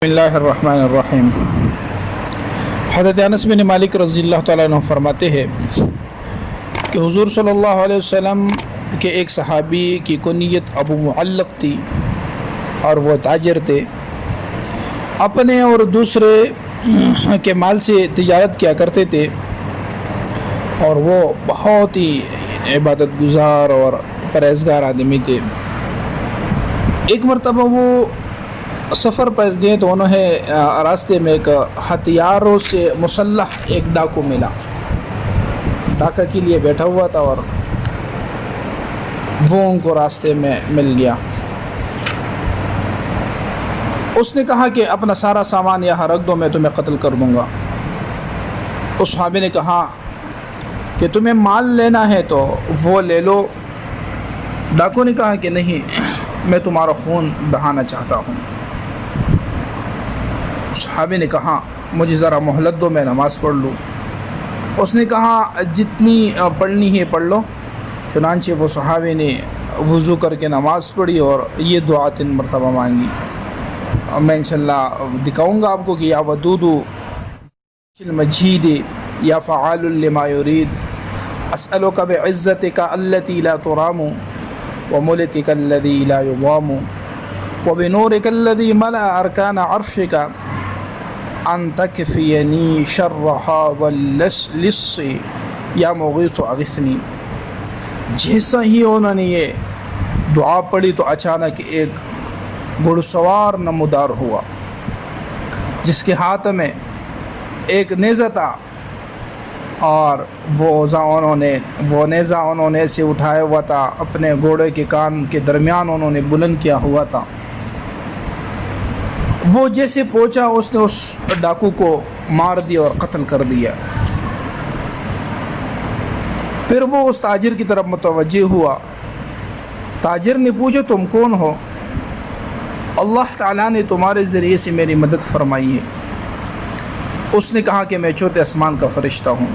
بسم اللہ الرحمن الرحیم۔ حضرت انس بن مالک رضی اللہ تعالیٰ عنہ فرماتے ہیں کہ حضور صلی اللہ علیہ وسلم کے ایک صحابی کی کنیت ابو معلق تھی اور وہ تاجر تھے، اپنے اور دوسرے کے مال سے تجارت کیا کرتے تھے، اور وہ بہت ہی عبادت گزار اور پرہیزگار آدمی تھے۔ ایک مرتبہ وہ سفر پر گئے تو انہوں نے راستے میں ایک ہتھیاروں سے مسلح ایک ڈاکو ملا، ڈاکہ کے لیے بیٹھا ہوا تھا، اور وہ ان کو راستے میں مل گیا۔ اس نے کہا کہ اپنا سارا سامان یہاں رکھ دو، میں تمہیں قتل کر دوں گا۔ اس صحابی نے کہا کہ تمہیں مال لینا ہے تو وہ لے لو۔ ڈاکو نے کہا کہ نہیں، میں تمہارا خون بہانا چاہتا ہوں۔ صحابی نے کہا مجھے ذرا مہلت دو، میں نماز پڑھ لوں۔ اس نے کہا جتنی پڑھنی ہے پڑھ لو۔ چنانچہ وہ صحابی نے وضو کر کے نماز پڑھی اور یہ دعا 3 مرتبہ مانگی۔ میں انشاءاللہ دکھاؤں گا آپ کو کہ یا ودود المجید یا فعال لما یرید اسألک بعزتک التی لا ترام وملکک الذی لا یضام وبنورک الذی ملأ ارکان عرشک ان تکفینی شر هذا اللص یا مغیث اغثنی۔ جیسا ہی انہوں نے یہ دعا پڑھی تو اچانک ایک گھڑ سوار نمودار ہوا جس کے ہاتھ میں ایک نیزہ تھا، اور وہ نیزہ انہوں نے اسے اٹھایا ہوا تھا، اپنے گھوڑے کے کان کے درمیان انہوں نے بلند کیا ہوا تھا۔ وہ جیسے پہنچا اس نے اس ڈاکو کو مار دیا اور قتل کر دیا۔ پھر وہ اس تاجر کی طرف متوجہ ہوا۔ تاجر نے پوچھا تم کون ہو؟ اللہ تعالیٰ نے تمہارے ذریعے سے میری مدد فرمائی ہے۔ اس نے کہا کہ میں چوتھے آسمان کا فرشتہ ہوں۔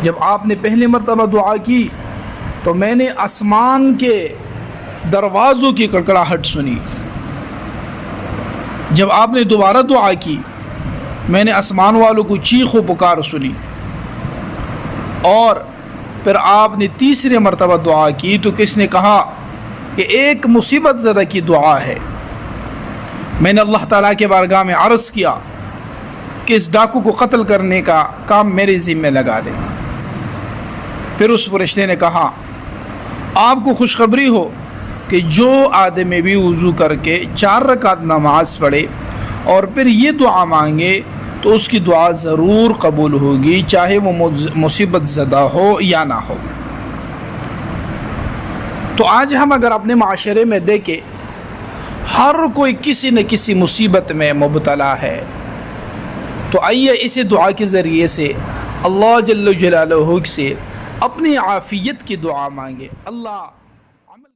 جب آپ نے پہلی مرتبہ دعا کی تو میں نے آسمان کے دروازوں کی کڑکڑاہٹ سنی۔ جب آپ نے دوبارہ دعا کی میں نے آسمان والوں کو چیخ و پکار سنی، اور پھر آپ نے تیسری مرتبہ دعا کی تو کس نے کہا کہ ایک مصیبت زدہ کی دعا ہے۔ میں نے اللہ تعالیٰ کے بارگاہ میں عرض کیا کہ اس ڈاکو کو قتل کرنے کا کام میرے ذمہ لگا دے۔ پھر اس فرشتے نے کہا آپ کو خوشخبری ہو کہ جو آدمی بھی وضو کر کے 4 رکعت نماز پڑھے اور پھر یہ دعا مانگے تو اس کی دعا ضرور قبول ہوگی، چاہے وہ مصیبت زدہ ہو یا نہ ہو۔ تو آج ہم اگر اپنے معاشرے میں دیکھیں، ہر کوئی کسی نہ کسی مصیبت میں مبتلا ہے، تو آئیے اسی دعا کے ذریعے سے اللہ جل جلالہ سے اپنی عافیت کی دعا مانگے۔ اللہ